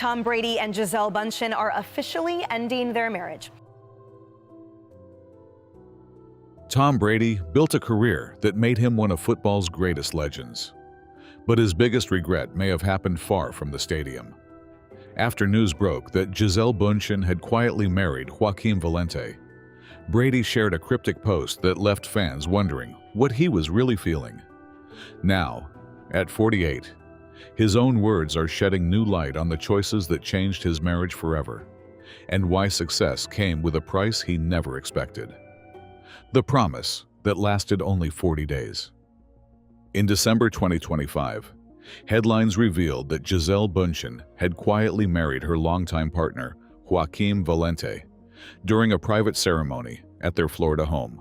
Tom Brady and Gisele Bundchen are officially ending their marriage. Tom Brady built a career that made him one of football's greatest legends. But his biggest regret may have happened far from the stadium. After news broke that Gisele Bundchen had quietly married Joaquim Valente, Brady shared a cryptic post that left fans wondering what he was really feeling. Now, at 48, his own words are shedding new light on the choices that changed his marriage forever, and why success came with a price he never expected. The promise that lasted only 40 days. In December 2025, headlines revealed that Gisele Bundchen had quietly married her longtime partner, Joaquim Valente, during a private ceremony at their Florida home.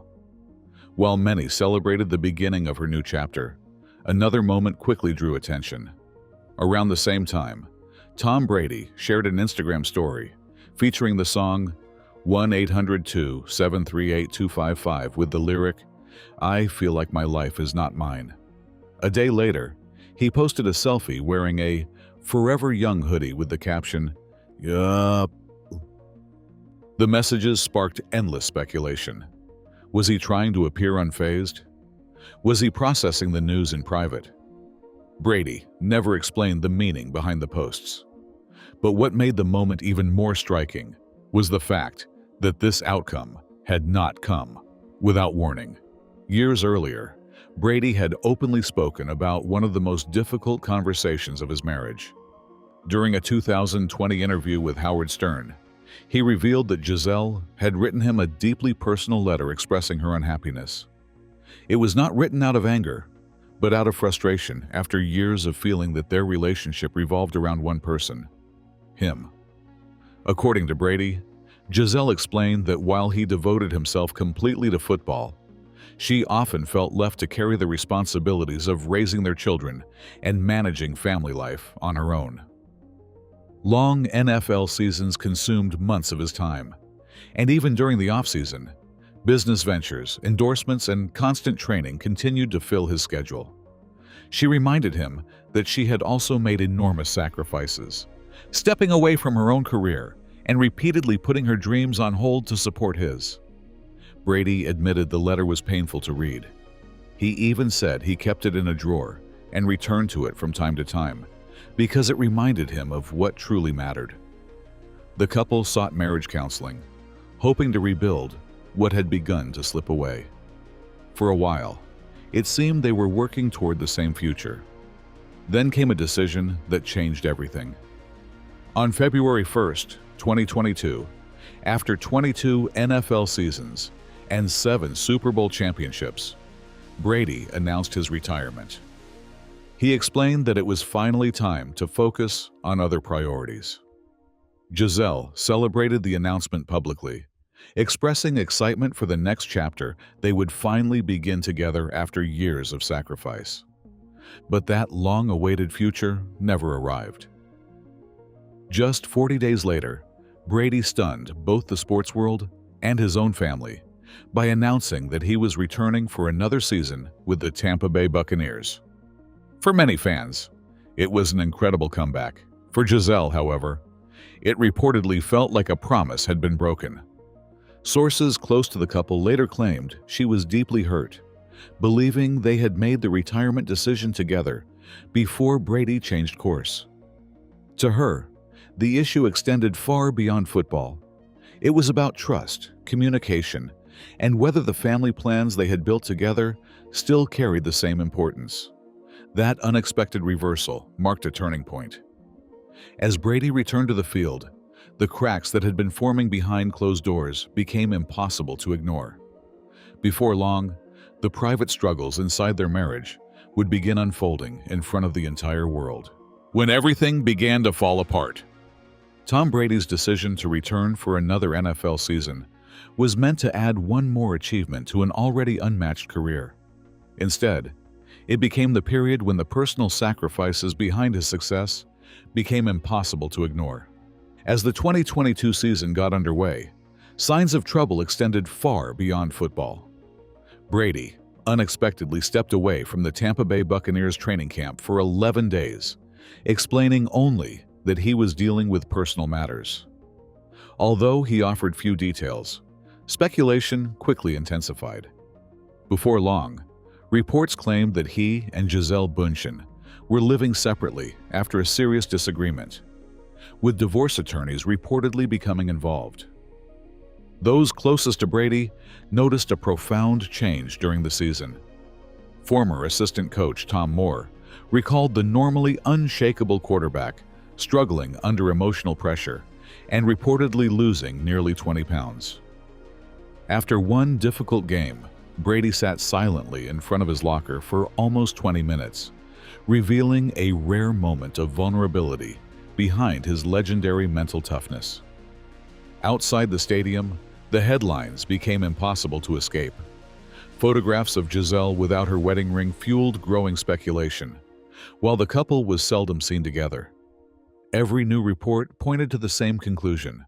While many celebrated the beginning of her new chapter, another moment quickly drew attention. Around the same time, Tom Brady shared an Instagram story featuring the song 1-800-2-738-255 with the lyric, "I feel like my life is not mine." A day later, he posted a selfie wearing a Forever Young hoodie with the caption, "Yup." The messages sparked endless speculation. Was he trying to appear unfazed? Was he processing the news in private? Brady never explained the meaning behind the posts. But what made the moment even more striking was the fact that this outcome had not come without warning. Years earlier, Brady had openly spoken about one of the most difficult conversations of his marriage. During a 2020 interview with Howard Stern, he revealed that Gisele had written him a deeply personal letter expressing her unhappiness. It was not written out of anger, but out of frustration after years of feeling that their relationship revolved around one person, him. According to Brady, Gisele explained that while he devoted himself completely to football, she often felt left to carry the responsibilities of raising their children and managing family life on her own. Long NFL seasons consumed months of his time, and even during the off-season, business ventures, endorsements, and constant training continued to fill his schedule. She reminded him that she had also made enormous sacrifices, stepping away from her own career and repeatedly putting her dreams on hold to support his. Brady admitted the letter was painful to read. He even said he kept it in a drawer and returned to it from time to time, because it reminded him of what truly mattered. The couple sought marriage counseling, hoping to rebuild what had begun to slip away. For a while, it seemed they were working toward the same future. Then came a decision that changed everything. On February 1st, 2022, after 22 NFL seasons and 7 Super Bowl championships, Brady announced his retirement. He explained that it was finally time to focus on other priorities. Gisele celebrated the announcement publicly, expressing excitement for the next chapter they would finally begin together after years of sacrifice. But that long-awaited future never arrived. Just 40 days later, Brady stunned both the sports world and his own family by announcing that he was returning for another season with the Tampa Bay Buccaneers. For many fans, it was an incredible comeback. For Gisele, however, it reportedly felt like a promise had been broken. Sources close to the couple later claimed she was deeply hurt, believing they had made the retirement decision together before Brady changed course. To her, the issue extended far beyond football. It was about trust, communication, and whether the family plans they had built together still carried the same importance. That unexpected reversal marked a turning point. As Brady returned to the field, the cracks that had been forming behind closed doors became impossible to ignore. Before long, the private struggles inside their marriage would begin unfolding in front of the entire world. When everything began to fall apart, Tom Brady's decision to return for another NFL season was meant to add one more achievement to an already unmatched career. Instead, it became the period when the personal sacrifices behind his success became impossible to ignore. As the 2022 season got underway, signs of trouble extended far beyond football. Brady unexpectedly stepped away from the Tampa Bay Buccaneers training camp for 11 days, explaining only that he was dealing with personal matters. Although he offered few details, speculation quickly intensified. Before long, reports claimed that he and Gisele Bundchen were living separately after a serious disagreement, with divorce attorneys reportedly becoming involved. Those closest to Brady noticed a profound change during the season. Former assistant coach Tom Moore recalled the normally unshakable quarterback struggling under emotional pressure and reportedly losing nearly 20 pounds. After one difficult game, Brady sat silently in front of his locker for almost 20 minutes, revealing a rare moment of vulnerability behind his legendary mental toughness. Outside the stadium, the headlines became impossible to escape. Photographs of Gisele without her wedding ring fueled growing speculation, while the couple was seldom seen together. Every new report pointed to the same conclusion: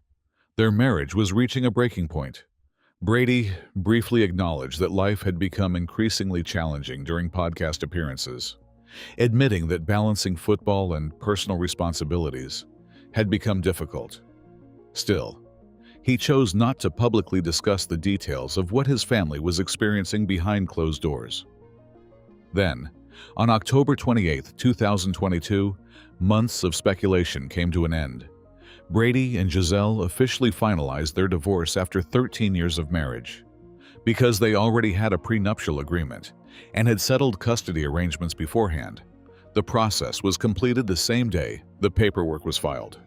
their marriage was reaching a breaking point. Brady briefly acknowledged that life had become increasingly challenging during podcast appearances, admitting that balancing football and personal responsibilities had become difficult. Still, he chose not to publicly discuss the details of what his family was experiencing behind closed doors. Then, on October 28, 2022, months of speculation came to an end. Brady and Gisele officially finalized their divorce after 13 years of marriage. Because they already had a prenuptial agreement and had settled custody arrangements beforehand, the process was completed the same day the paperwork was filed.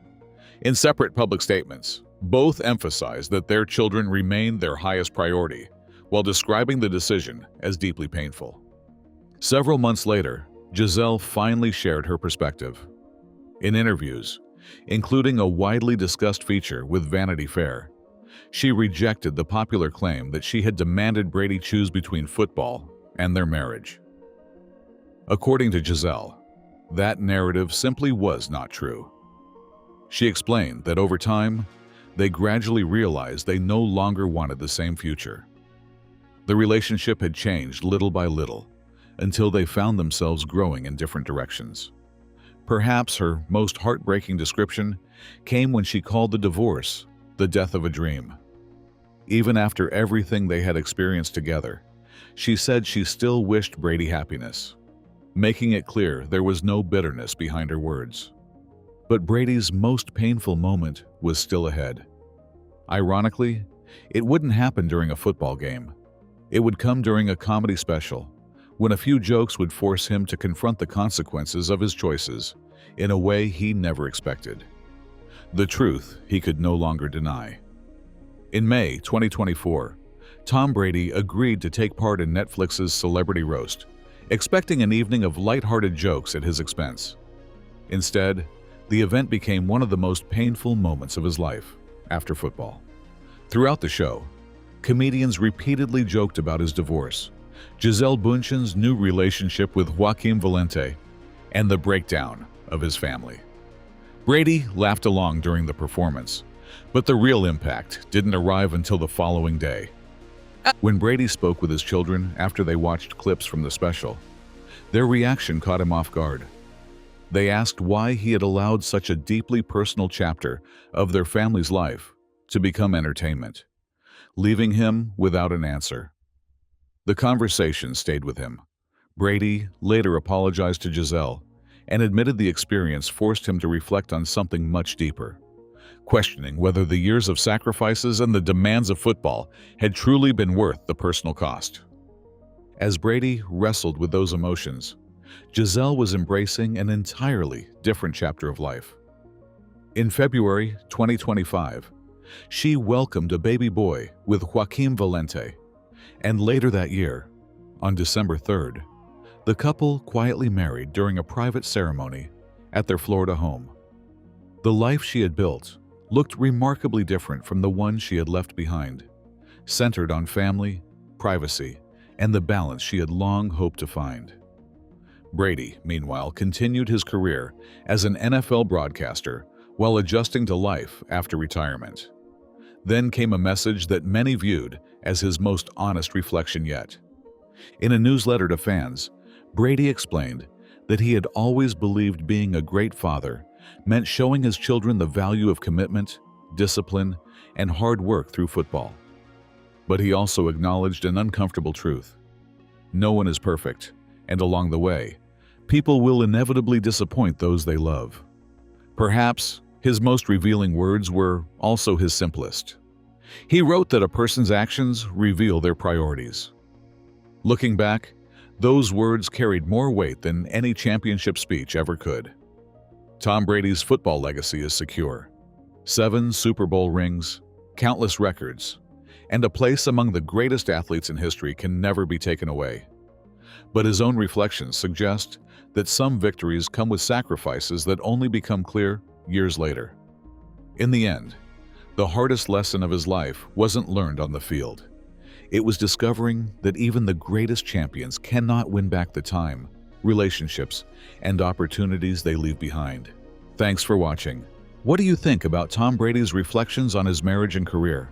In separate public statements, both emphasized that their children remained their highest priority, while describing the decision as deeply painful. Several months later, Gisele finally shared her perspective. In interviews, including a widely discussed feature with Vanity Fair, she rejected the popular claim that she had demanded Brady choose between football and their marriage. According to Gisele, that narrative simply was not true. She explained that over time, they gradually realized they no longer wanted the same future. The relationship had changed little by little until they found themselves growing in different directions. Perhaps her most heartbreaking description came when she called the divorce the death of a dream. Even after everything they had experienced together, she said she still wished Brady happiness, making it clear there was no bitterness behind her words. But Brady's most painful moment was still ahead. Ironically, it wouldn't happen during a football game. It would come during a comedy special, when a few jokes would force him to confront the consequences of his choices in a way he never expected. The truth he could no longer deny. In May 2024, Tom Brady agreed to take part in Netflix's Celebrity Roast, expecting an evening of lighthearted jokes at his expense. Instead, the event became one of the most painful moments of his life after football. Throughout the show, comedians repeatedly joked about his divorce, Gisele Bündchen's new relationship with Joaquim Valente, and the breakdown of his family. Brady laughed along during the performance, but the real impact didn't arrive until the following day. When Brady spoke with his children after they watched clips from the special, their reaction caught him off guard. They asked why he had allowed such a deeply personal chapter of their family's life to become entertainment, leaving him without an answer. The conversation stayed with him. Brady later apologized to Gisele and admitted the experience forced him to reflect on something much deeper, questioning whether the years of sacrifices and the demands of football had truly been worth the personal cost. As Brady wrestled with those emotions, Gisele was embracing an entirely different chapter of life. In February 2025, she welcomed a baby boy with Joaquim Valente, and later that year, on December 3rd, the couple quietly married during a private ceremony at their Florida home. The life she had built looked remarkably different from the one she had left behind, centered on family, privacy, and the balance she had long hoped to find. Brady, meanwhile, continued his career as an NFL broadcaster while adjusting to life after retirement. Then came a message that many viewed as his most honest reflection yet. In a newsletter to fans, Brady explained that he had always believed being a great father meant showing his children the value of commitment, discipline, and hard work through football. But he also acknowledged an uncomfortable truth. No one is perfect, and along the way, people will inevitably disappoint those they love. Perhaps his most revealing words were also his simplest. He wrote that a person's actions reveal their priorities. Looking back, those words carried more weight than any championship speech ever could. Tom Brady's football legacy is secure. 7 Super Bowl rings, countless records, and a place among the greatest athletes in history can never be taken away. But his own reflections suggest that some victories come with sacrifices that only become clear years later. In the end, the hardest lesson of his life wasn't learned on the field. It was discovering that even the greatest champions cannot win back the time, relationships, and opportunities they leave behind. Thanks for watching. What do you think about Tom Brady's reflections on his marriage and career?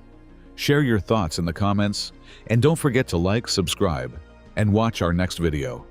Share your thoughts in the comments, and don't forget to like, subscribe, and watch our next video.